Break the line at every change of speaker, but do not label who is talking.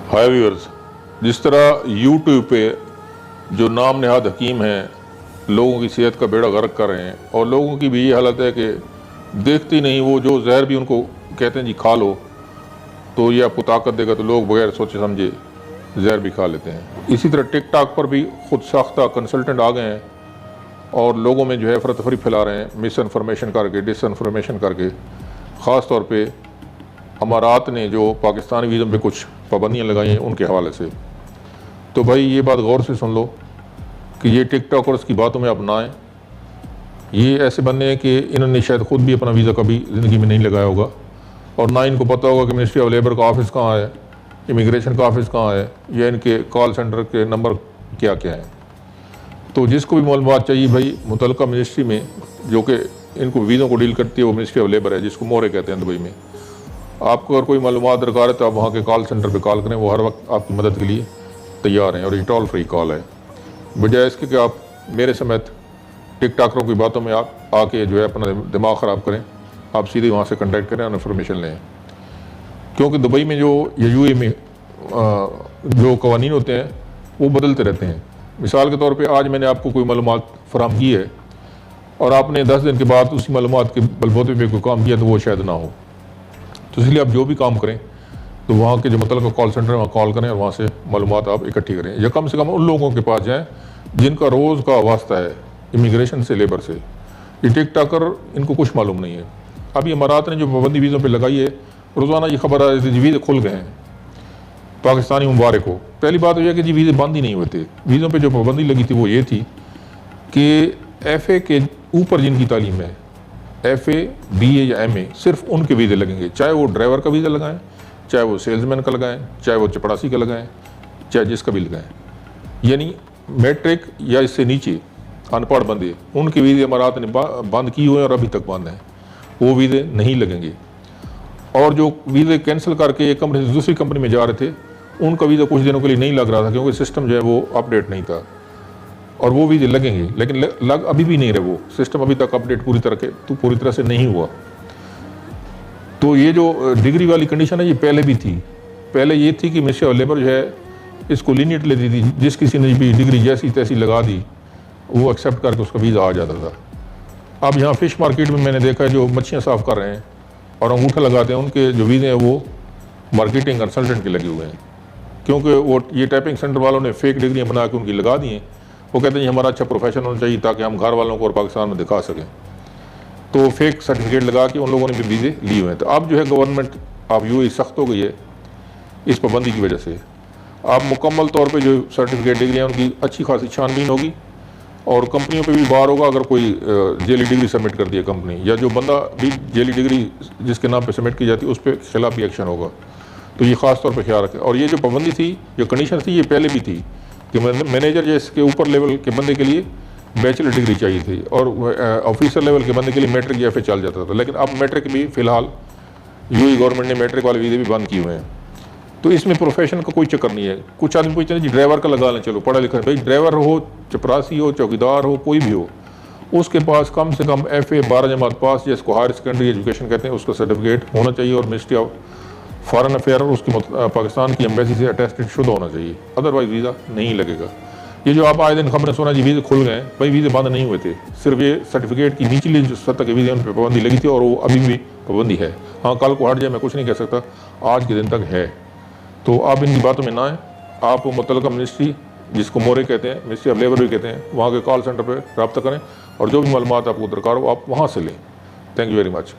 हाय viewers, जिस तरह YouTube पे जो नाम नहाद हकीम हैं लोगों की सेहत का बेड़ा गर्क कर रहे हैं और लोगों की भी ये हालत है कि देखती नहीं, वो जो जहर भी उनको कहते हैं जी खा लो तो ये आपको ताकत देगा, तो लोग बगैर सोचे समझे जहर भी खा लेते हैं। इसी तरह टिकटॉक पर भी खुद साख्ता कंसल्टेंट आ गए हैं और लोगों में जो है अफरा तफरी फैला रहे हैं मिस इन्फॉर्मेशन करके, डिस इन्फॉर्मेशन करके। ख़ास तौर पे अमारात ने जो पाकिस्तानी वीज़ों पे कुछ पाबंदियाँ लगाई हैं उनके हवाले से। तो भाई ये बात गौर से सुन लो कि ये टिकटॉकर्स की बातों में आप ना आएँ। ये ऐसे बंदे हैं कि इन्होंने शायद ख़ुद भी अपना वीज़ा कभी ज़िंदगी में नहीं लगाया होगा और ना इनको पता होगा कि मिनिस्ट्री ऑफ लेबर का ऑफिस कहाँ है, इमिग्रेशन का ऑफिस कहाँ है, या इनके कॉल सेंटर के नंबर क्या क्या हैं। तो जिसको भी मालूमात चाहिए भाई मुतल्लिका मिनिस्ट्री में, जो कि इनको वीज़ों को डील करती है, वो मिनिस्ट्री ऑफ लेबर है, जिसको मोरे कहते हैं दुबई में। आपको अगर कोई मालूमात दरकार है तो आप वहाँ के कॉल सेंटर पे कॉल करें, वो हर वक्त आपकी मदद के लिए तैयार हैं और ये टोल फ्री कॉल है। बजाय इसके कि आप मेरे समेत टिकटॉकरों की बातों में आप आके जो है अपना दिमाग ख़राब करें, आप सीधे वहाँ से कॉन्टैक्ट करें और इन्फॉर्मेशन लें। क्योंकि दुबई में जो या यूए में जो कवानीन होते हैं वो बदलते रहते हैं। मिसाल के तौर पे आज मैंने आपको कोई मालूमात फराहम की है और आपने 10 दिन के बाद उसी मालूमात के बलबूते पे कोई काम किया तो वो शायद ना हो। तो इसलिए आप जो भी काम करें तो वहाँ के जो मतलब कॉल सेंटर है वहाँ कॉल करें और वहाँ से मालूमात आप इकट्ठी करें, या कम से कम उन लोगों के पास जाएँ जिनका रोज़ का वास्ता है इमिग्रेशन से, लेबर से। ये टिकटॉकर इनको कुछ मालूम नहीं है। अभी अमारात ने जो पाबंदी वीज़ों पे लगाई है, रोज़ाना ये खबर आ रही थी वीज़े खुल गए हैं पाकिस्तानी मुबारक को। पहली बात यह है कि जी वीज़े बंद ही नहीं हुए थे। वीज़ों पे जो पाबंदी लगी थी वो ये थी कि FA के ऊपर जिनकी तालीम है, FA, BA या MA, सिर्फ उनके वीज़े लगेंगे। चाहे वो ड्राइवर का वीज़ा लगाएं, चाहे वो सेल्समैन का लगाएं, चाहे वो चपड़ासी का लगाएं, चाहे जिसका भी लगाएं। यानी मैट्रिक या इससे नीचे अनपढ़ बंदे, उनके वीज़े अमारात ने बंद किए हुए हैं और अभी तक बंद हैं, वो वीज़े नहीं लगेंगे। और जो वीज़े कैंसिल करके एक कंपनी से दूसरी कंपनी में जा रहे थे, उनका वीज़ा कुछ दिनों के लिए नहीं लग रहा था क्योंकि सिस्टम जो है वो अपडेट नहीं था, और वो वीज़े लगेंगे। लेकिन लग अभी भी नहीं रहे, वो सिस्टम अभी तक अपडेट पूरी तरह से नहीं हुआ। तो ये जो डिग्री वाली कंडीशन है ये पहले भी थी। पहले ये थी कि मिनिस्ट्री ऑफ लेबर जो है इसको लीनियट लेती थी, जिस किसी ने भी डिग्री जैसी तैसी लगा दी वो एक्सेप्ट करके उसका वीज़ा आ जाता था। अब यहाँ फ़िश मार्केट में मैंने देखा है जो मच्छियाँ साफ़ कर रहे हैं और अंगूठा लगाते हैं, उनके जो वीज़े हैं वो मार्केटिंग कंसल्टेंट के लगे हुए हैं, क्योंकि वो ये टाइपिंग सेंटर वालों ने फेक डिग्रियाँ बना के उनकी लगा दी हैं। वो कहते हैं हमारा अच्छा प्रोफेशन होना चाहिए ताकि हम घर वालों को और पाकिस्तान में दिखा सकें। तो फेक सर्टिफिकेट लगा के उन लोगों ने भी वीज़े लिए हुए हैं। तो अब जो है गवर्नमेंट अब यूएई सख्त हो गई है इस पाबंदी की वजह से। आप मुकम्मल तौर पे जो सर्टिफिकेट डिग्रियाँ उनकी अच्छी खासी छानबीन होगी और कंपनियों पे भी बार होगा अगर कोई जेली डिग्री सबमिट कर दी है कंपनी, या जो बंदा भी जेली डिग्री जिसके नाम पे सबमिट की जाती है उस पर खिलाफ भी एक्शन होगा। तो ये ख़ास तौर पे ख्याल रखें। और ये जो पाबंदी थी, जो कंडीशन थी, ये पहले भी थी कि मैनेजर जैसे ऊपर लेवल के बंदे के लिए बैचलर डिग्री चाहिए थी और ऑफिसर लेवल के बंदे के लिए मैट्रिक या FA चल जाता था। लेकिन अब मैट्रिक भी फ़िलहाल यूएई गवर्नमेंट ने मैट्रिक वाले वीज़े भी बंद किए हुए हैं। तो इसमें प्रोफेशन का कोई चक्कर नहीं है। कुछ आदमी पूछते हैं जी ड्राइवर का लगा लें, चलो पढ़ा लिखा, भाई ड्राइवर हो, चपरासी हो, चौकीदार हो, कोई भी हो, उसके पास कम से कम FA 12 जमात पास, जिसको हायर सेकेंडरी एजुकेशन कहते हैं, उसका सर्टिफिकेट होना चाहिए और मिनिस्ट्री ऑफ फॉरेन अफेयर और उसकी पाकिस्तान की एम्बेसी से अटेस्टेड शुदा होना चाहिए, अदरवाइज वीज़ा नहीं लगेगा। ये जो आप आए दिन खबरें सुना जी वीज़े खुल गए, भाई वीज़े बंद नहीं हुए थे। सिर्फ ये सर्टिफिकेट की निचली जो सतह के वीज़े उन पर पाबंदी लगी थी और वो अभी भी पाबंदी है। हाँ, कल को हट जाए मैं कुछ नहीं कह सकता, आज के दिन तक है। तो आप इनकी बातों में ना आए। आप मुतल्लिका मिनिस्ट्री, जिसको मोरे कहते हैं, मिनिस्ट्री ऑफ लेबर भी कहते हैं, वहाँ के कॉल सेंटर पर रब्ता करें और जो भी मालूमात आपको दरकार हो आप वहाँ से लें। Thank you very much.